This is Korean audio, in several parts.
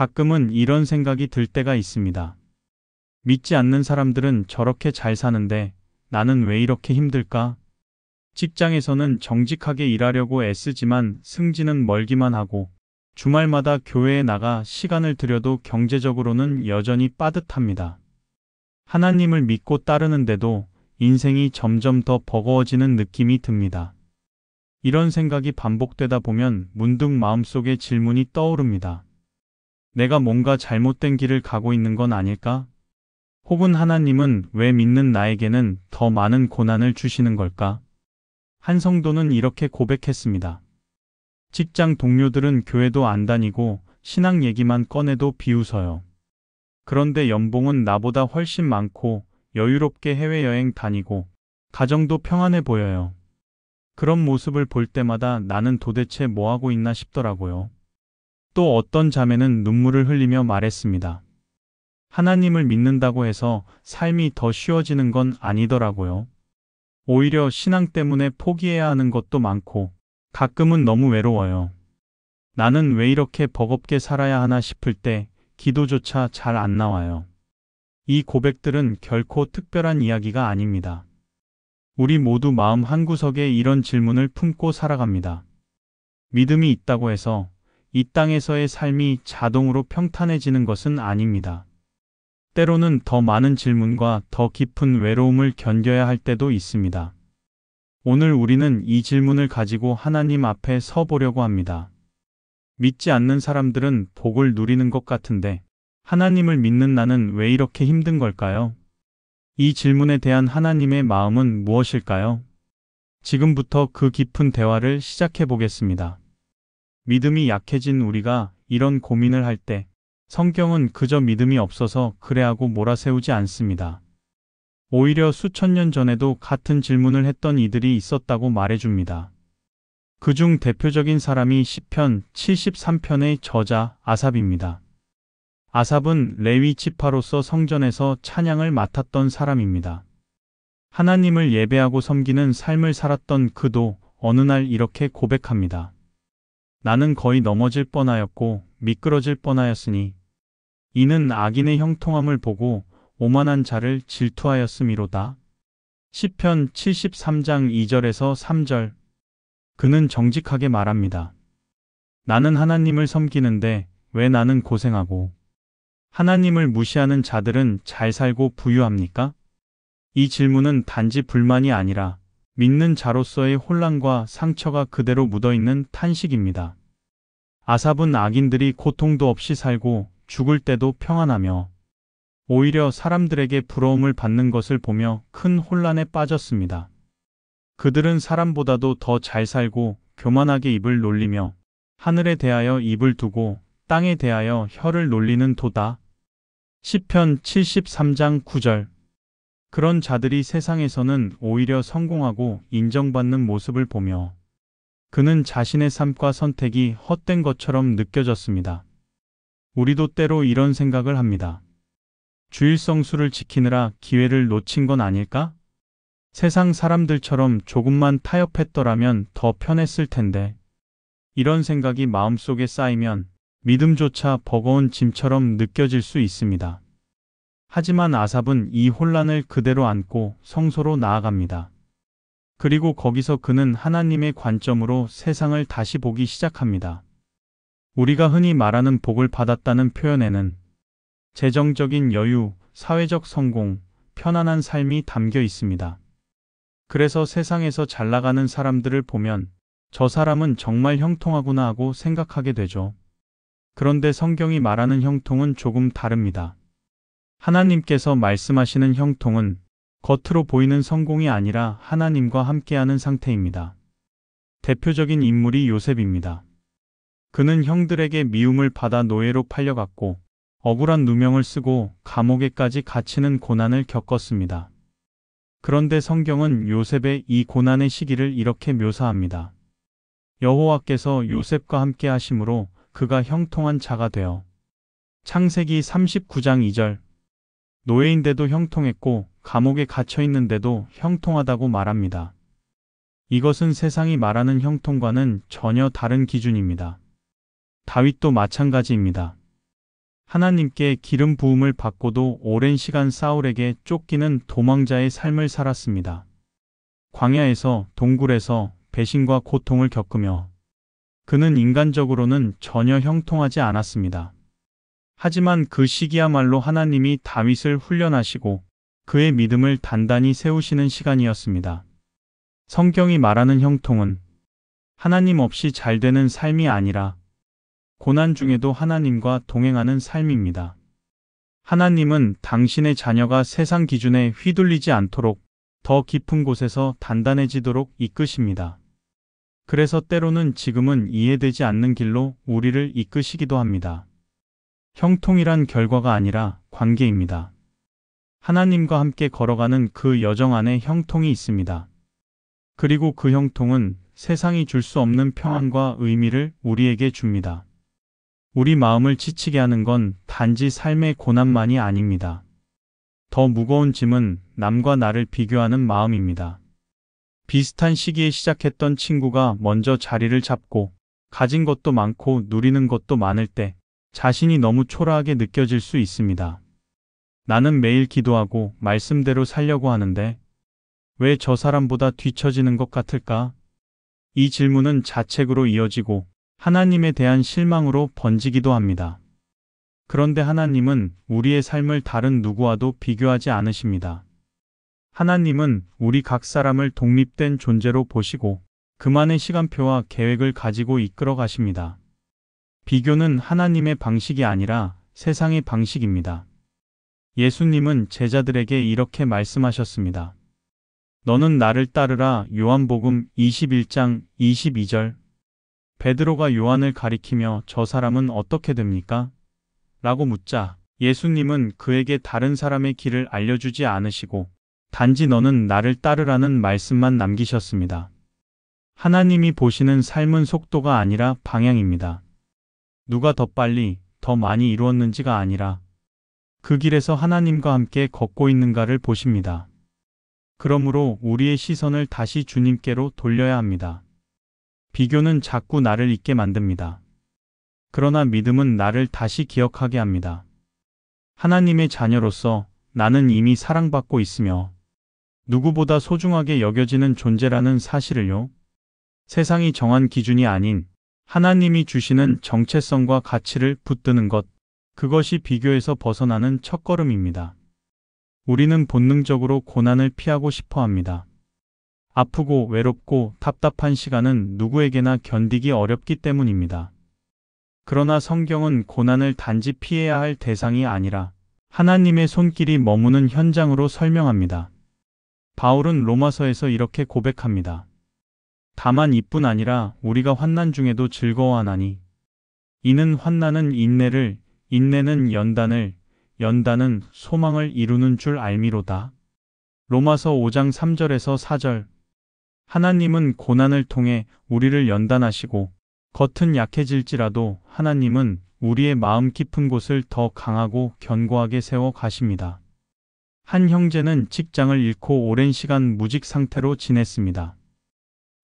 가끔은 이런 생각이 들 때가 있습니다. 믿지 않는 사람들은 저렇게 잘 사는데 나는 왜 이렇게 힘들까? 직장에서는 정직하게 일하려고 애쓰지만 승진은 멀기만 하고 주말마다 교회에 나가 시간을 들여도 경제적으로는 여전히 빠듯합니다. 하나님을 믿고 따르는데도 인생이 점점 더 버거워지는 느낌이 듭니다. 이런 생각이 반복되다 보면 문득 마음속에 질문이 떠오릅니다. 내가 뭔가 잘못된 길을 가고 있는 건 아닐까? 혹은 하나님은 왜 믿는 나에게는 더 많은 고난을 주시는 걸까? 한 성도는 이렇게 고백했습니다. 직장 동료들은 교회도 안 다니고 신앙 얘기만 꺼내도 비웃어요. 그런데 연봉은 나보다 훨씬 많고 여유롭게 해외여행 다니고 가정도 평안해 보여요. 그런 모습을 볼 때마다 나는 도대체 뭐 하고 있나 싶더라고요. 또 어떤 자매는 눈물을 흘리며 말했습니다. 하나님을 믿는다고 해서 삶이 더 쉬워지는 건 아니더라고요. 오히려 신앙 때문에 포기해야 하는 것도 많고 가끔은 너무 외로워요. 나는 왜 이렇게 버겁게 살아야 하나 싶을 때 기도조차 잘 안 나와요. 이 고백들은 결코 특별한 이야기가 아닙니다. 우리 모두 마음 한구석에 이런 질문을 품고 살아갑니다. 믿음이 있다고 해서 이 땅에서의 삶이 자동으로 평탄해지는 것은 아닙니다. 때로는 더 많은 질문과 더 깊은 외로움을 견뎌야 할 때도 있습니다. 오늘 우리는 이 질문을 가지고 하나님 앞에 서 보려고 합니다. 믿지 않는 사람들은 복을 누리는 것 같은데 하나님을 믿는 나는 왜 이렇게 힘든 걸까요? 이 질문에 대한 하나님의 마음은 무엇일까요? 지금부터 그 깊은 대화를 시작해 보겠습니다. 믿음이 약해진 우리가 이런 고민을 할 때 성경은 그저 믿음이 없어서 그래 하고 몰아세우지 않습니다. 오히려 수천 년 전에도 같은 질문을 했던 이들이 있었다고 말해줍니다. 그중 대표적인 사람이 시편 73편의 저자 아삽입니다. 아삽은 레위 지파로서 성전에서 찬양을 맡았던 사람입니다. 하나님을 예배하고 섬기는 삶을 살았던 그도 어느 날 이렇게 고백합니다. 나는 거의 넘어질 뻔하였고 미끄러질 뻔하였으니 이는 악인의 형통함을 보고 오만한 자를 질투하였음이로다. 시편 73장 2절에서 3절. 그는 정직하게 말합니다. 나는 하나님을 섬기는데 왜 나는 고생하고 하나님을 무시하는 자들은 잘 살고 부유합니까? 이 질문은 단지 불만이 아니라 믿는 자로서의 혼란과 상처가 그대로 묻어있는 탄식입니다. 아삽은 악인들이 고통도 없이 살고 죽을 때도 평안하며 오히려 사람들에게 부러움을 받는 것을 보며 큰 혼란에 빠졌습니다. 그들은 사람보다도 더 잘 살고 교만하게 입을 놀리며 하늘에 대하여 입을 두고 땅에 대하여 혀를 놀리는 도다. 시편 73장 9절. 그런 자들이 세상에서는 오히려 성공하고 인정받는 모습을 보며 그는 자신의 삶과 선택이 헛된 것처럼 느껴졌습니다. 우리도 때로 이런 생각을 합니다. 주일 성수를 지키느라 기회를 놓친 건 아닐까? 세상 사람들처럼 조금만 타협했더라면 더 편했을 텐데. 이런 생각이 마음속에 쌓이면 믿음조차 버거운 짐처럼 느껴질 수 있습니다. 하지만 아삽은 이 혼란을 그대로 안고 성소로 나아갑니다. 그리고 거기서 그는 하나님의 관점으로 세상을 다시 보기 시작합니다. 우리가 흔히 말하는 복을 받았다는 표현에는 재정적인 여유, 사회적 성공, 편안한 삶이 담겨 있습니다. 그래서 세상에서 잘 나가는 사람들을 보면 저 사람은 정말 형통하구나 하고 생각하게 되죠. 그런데 성경이 말하는 형통은 조금 다릅니다. 하나님께서 말씀하시는 형통은 겉으로 보이는 성공이 아니라 하나님과 함께하는 상태입니다. 대표적인 인물이 요셉입니다. 그는 형들에게 미움을 받아 노예로 팔려갔고 억울한 누명을 쓰고 감옥에까지 갇히는 고난을 겪었습니다. 그런데 성경은 요셉의 이 고난의 시기를 이렇게 묘사합니다. 여호와께서 요셉과 함께 하심으로 그가 형통한 자가 되어. 창세기 39장 2절. 노예인데도 형통했고 감옥에 갇혀 있는데도 형통하다고 말합니다. 이것은 세상이 말하는 형통과는 전혀 다른 기준입니다. 다윗도 마찬가지입니다. 하나님께 기름 부음을 받고도 오랜 시간 사울에게 쫓기는 도망자의 삶을 살았습니다. 광야에서, 동굴에서 배신과 고통을 겪으며 그는 인간적으로는 전혀 형통하지 않았습니다. 하지만 그 시기야말로 하나님이 다윗을 훈련하시고 그의 믿음을 단단히 세우시는 시간이었습니다. 성경이 말하는 형통은 하나님 없이 잘 되는 삶이 아니라 고난 중에도 하나님과 동행하는 삶입니다. 하나님은 당신의 자녀가 세상 기준에 휘둘리지 않도록 더 깊은 곳에서 단단해지도록 이끄십니다. 그래서 때로는 지금은 이해되지 않는 길로 우리를 이끄시기도 합니다. 형통이란 결과가 아니라 관계입니다. 하나님과 함께 걸어가는 그 여정 안에 형통이 있습니다. 그리고 그 형통은 세상이 줄 수 없는 평안과 의미를 우리에게 줍니다. 우리 마음을 지치게 하는 건 단지 삶의 고난만이 아닙니다. 더 무거운 짐은 남과 나를 비교하는 마음입니다. 비슷한 시기에 시작했던 친구가 먼저 자리를 잡고 가진 것도 많고 누리는 것도 많을 때 자신이 너무 초라하게 느껴질 수 있습니다. 나는 매일 기도하고 말씀대로 살려고 하는데 왜 저 사람보다 뒤처지는 것 같을까? 이 질문은 자책으로 이어지고 하나님에 대한 실망으로 번지기도 합니다. 그런데 하나님은 우리의 삶을 다른 누구와도 비교하지 않으십니다. 하나님은 우리 각 사람을 독립된 존재로 보시고 그만의 시간표와 계획을 가지고 이끌어 가십니다. 비교는 하나님의 방식이 아니라 세상의 방식입니다. 예수님은 제자들에게 이렇게 말씀하셨습니다. 너는 나를 따르라. 요한복음 21장 22절. 베드로가 요한을 가리키며 저 사람은 어떻게 됩니까? 라고 묻자 예수님은 그에게 다른 사람의 길을 알려주지 않으시고 단지 너는 나를 따르라는 말씀만 남기셨습니다. 하나님이 보시는 삶은 속도가 아니라 방향입니다. 누가 더 빨리, 더 많이 이루었는지가 아니라 그 길에서 하나님과 함께 걷고 있는가를 보십니다. 그러므로 우리의 시선을 다시 주님께로 돌려야 합니다. 비교는 자꾸 나를 잊게 만듭니다. 그러나 믿음은 나를 다시 기억하게 합니다. 하나님의 자녀로서 나는 이미 사랑받고 있으며 누구보다 소중하게 여겨지는 존재라는 사실을요. 세상이 정한 기준이 아닌 하나님이 주시는 정체성과 가치를 붙드는 것, 그것이 비교에서 벗어나는 첫걸음입니다. 우리는 본능적으로 고난을 피하고 싶어 합니다. 아프고 외롭고 답답한 시간은 누구에게나 견디기 어렵기 때문입니다. 그러나 성경은 고난을 단지 피해야 할 대상이 아니라 하나님의 손길이 머무는 현장으로 설명합니다. 바울은 로마서에서 이렇게 고백합니다. 다만 이뿐 아니라 우리가 환난 중에도 즐거워하나니 이는 환난은 인내를, 인내는 연단을, 연단은 소망을 이루는 줄 알미로다. 로마서 5장 3절에서 4절. 하나님은 고난을 통해 우리를 연단하시고 겉은 약해질지라도 하나님은 우리의 마음 깊은 곳을 더 강하고 견고하게 세워 가십니다. 한 형제는 직장을 잃고 오랜 시간 무직 상태로 지냈습니다.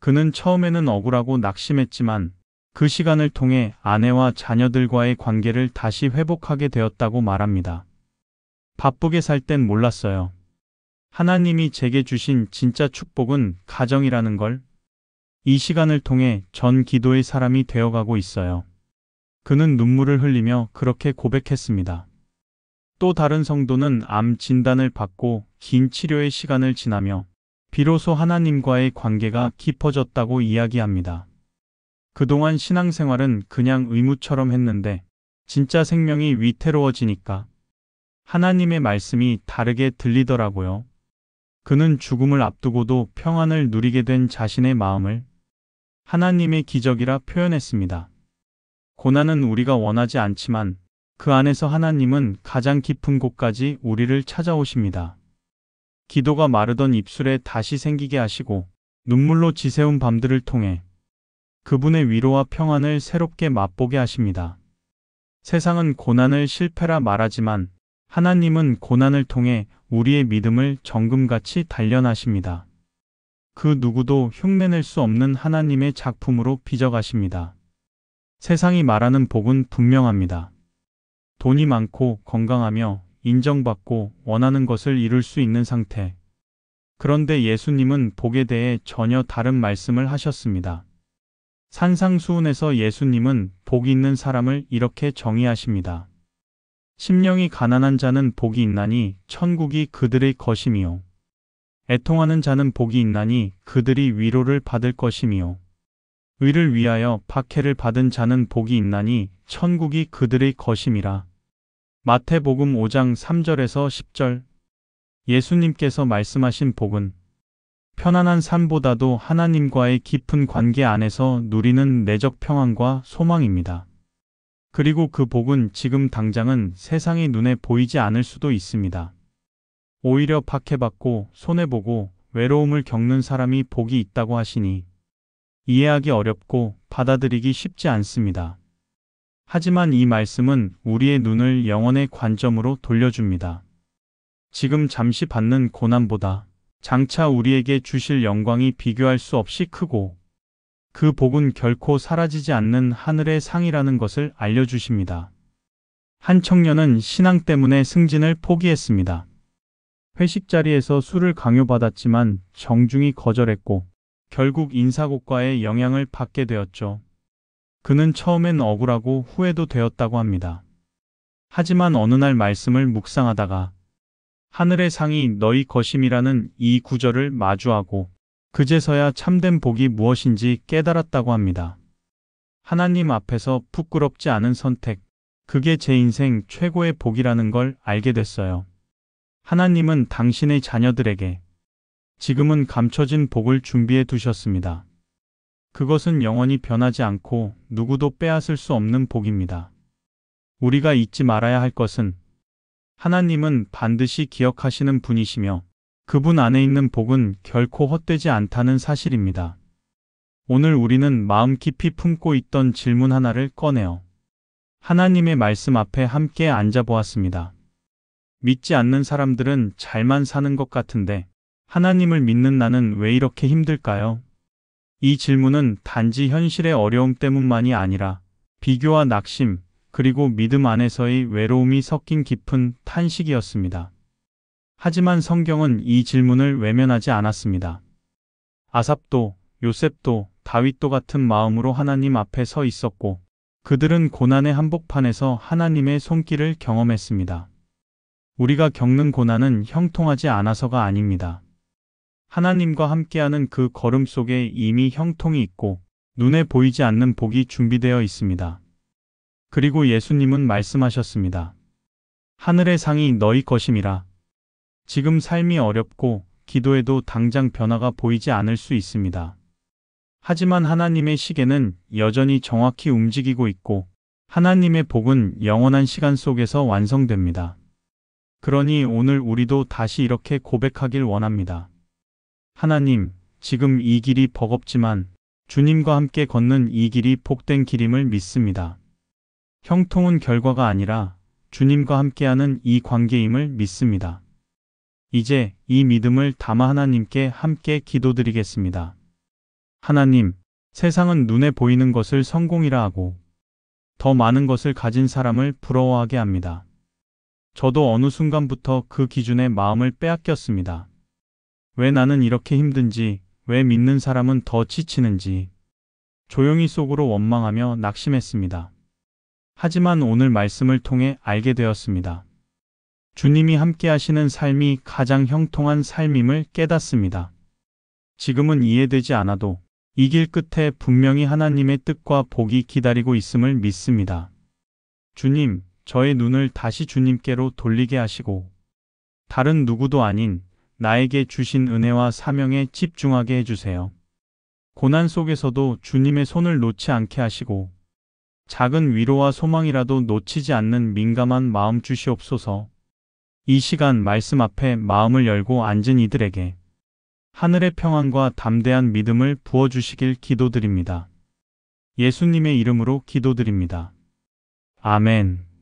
그는 처음에는 억울하고 낙심했지만 그 시간을 통해 아내와 자녀들과의 관계를 다시 회복하게 되었다고 말합니다. 바쁘게 살 땐 몰랐어요. 하나님이 제게 주신 진짜 축복은 가정이라는 걸. 이 시간을 통해 전 기도의 사람이 되어가고 있어요. 그는 눈물을 흘리며 그렇게 고백했습니다. 또 다른 성도는 암 진단을 받고 긴 치료의 시간을 지나며 비로소 하나님과의 관계가 깊어졌다고 이야기합니다. 그동안 신앙생활은 그냥 의무처럼 했는데 진짜 생명이 위태로워지니까 하나님의 말씀이 다르게 들리더라고요. 그는 죽음을 앞두고도 평안을 누리게 된 자신의 마음을 하나님의 기적이라 표현했습니다. 고난은 우리가 원하지 않지만 그 안에서 하나님은 가장 깊은 곳까지 우리를 찾아오십니다. 기도가 마르던 입술에 다시 생기게 하시고 눈물로 지새운 밤들을 통해 그분의 위로와 평안을 새롭게 맛보게 하십니다. 세상은 고난을 실패라 말하지만 하나님은 고난을 통해 우리의 믿음을 정금같이 단련하십니다. 그 누구도 흉내낼 수 없는 하나님의 작품으로 빚어가십니다. 세상이 말하는 복은 분명합니다. 돈이 많고 건강하며 인정받고 원하는 것을 이룰 수 있는 상태. 그런데 예수님은 복에 대해 전혀 다른 말씀을 하셨습니다. 산상수훈에서 예수님은 복이 있는 사람을 이렇게 정의하십니다. 심령이 가난한 자는 복이 있나니 천국이 그들의 것임이요. 애통하는 자는 복이 있나니 그들이 위로를 받을 것임이요. 의를 위하여 박해를 받은 자는 복이 있나니 천국이 그들의 것임이라. 마태복음 5장 3절에서 10절. 예수님께서 말씀하신 복은 편안한 삶보다도 하나님과의 깊은 관계 안에서 누리는 내적 평안과 소망입니다. 그리고 그 복은 지금 당장은 세상의 눈에 보이지 않을 수도 있습니다. 오히려 박해받고 손해보고 외로움을 겪는 사람이 복이 있다고 하시니 이해하기 어렵고 받아들이기 쉽지 않습니다. 하지만 이 말씀은 우리의 눈을 영원의 관점으로 돌려줍니다. 지금 잠시 받는 고난보다 장차 우리에게 주실 영광이 비교할 수 없이 크고 그 복은 결코 사라지지 않는 하늘의 상이라는 것을 알려주십니다. 한 청년은 신앙 때문에 승진을 포기했습니다. 회식 자리에서 술을 강요받았지만 정중히 거절했고 결국 인사고과의 영향을 받게 되었죠. 그는 처음엔 억울하고 후회도 되었다고 합니다. 하지만 어느 날 말씀을 묵상하다가 하늘의 상이 너희 것임이라는 이 구절을 마주하고 그제서야 참된 복이 무엇인지 깨달았다고 합니다. 하나님 앞에서 부끄럽지 않은 선택, 그게 제 인생 최고의 복이라는 걸 알게 됐어요. 하나님은 당신의 자녀들에게 지금은 감춰진 복을 준비해 두셨습니다. 그것은 영원히 변하지 않고 누구도 빼앗을 수 없는 복입니다. 우리가 잊지 말아야 할 것은 하나님은 반드시 기억하시는 분이시며 그분 안에 있는 복은 결코 헛되지 않다는 사실입니다. 오늘 우리는 마음 깊이 품고 있던 질문 하나를 꺼내어 하나님의 말씀 앞에 함께 앉아보았습니다. 믿지 않는 사람들은 잘만 사는 것 같은데 하나님을 믿는 나는 왜 이렇게 힘들까요? 이 질문은 단지 현실의 어려움 때문만이 아니라 비교와 낙심, 그리고 믿음 안에서의 외로움이 섞인 깊은 탄식이었습니다. 하지만 성경은 이 질문을 외면하지 않았습니다. 아삽도, 요셉도, 다윗도 같은 마음으로 하나님 앞에 서 있었고 그들은 고난의 한복판에서 하나님의 손길을 경험했습니다. 우리가 겪는 고난은 형통하지 않아서가 아닙니다. 하나님과 함께하는 그 걸음 속에 이미 형통이 있고 눈에 보이지 않는 복이 준비되어 있습니다. 그리고 예수님은 말씀하셨습니다. 하늘의 상이 너희 것임이라. 지금 삶이 어렵고 기도해도 당장 변화가 보이지 않을 수 있습니다. 하지만 하나님의 시계는 여전히 정확히 움직이고 있고 하나님의 복은 영원한 시간 속에서 완성됩니다. 그러니 오늘 우리도 다시 이렇게 고백하길 원합니다. 하나님, 지금 이 길이 버겁지만 주님과 함께 걷는 이 길이 복된 길임을 믿습니다. 형통은 결과가 아니라 주님과 함께하는 이 관계임을 믿습니다. 이제 이 믿음을 담아 하나님께 함께 기도드리겠습니다. 하나님, 세상은 눈에 보이는 것을 성공이라 하고 더 많은 것을 가진 사람을 부러워하게 합니다. 저도 어느 순간부터 그 기준에 마음을 빼앗겼습니다. 왜 나는 이렇게 힘든지, 왜 믿는 사람은 더 지치는지 조용히 속으로 원망하며 낙심했습니다. 하지만 오늘 말씀을 통해 알게 되었습니다. 주님이 함께 하시는 삶이 가장 형통한 삶임을 깨닫습니다. 지금은 이해되지 않아도 이 길 끝에 분명히 하나님의 뜻과 복이 기다리고 있음을 믿습니다. 주님, 저의 눈을 다시 주님께로 돌리게 하시고 다른 누구도 아닌 나에게 주신 은혜와 사명에 집중하게 해주세요. 고난 속에서도 주님의 손을 놓지 않게 하시고 작은 위로와 소망이라도 놓치지 않는 민감한 마음 주시옵소서. 이 시간 말씀 앞에 마음을 열고 앉은 이들에게 하늘의 평안과 담대한 믿음을 부어주시길 기도드립니다. 예수님의 이름으로 기도드립니다. 아멘.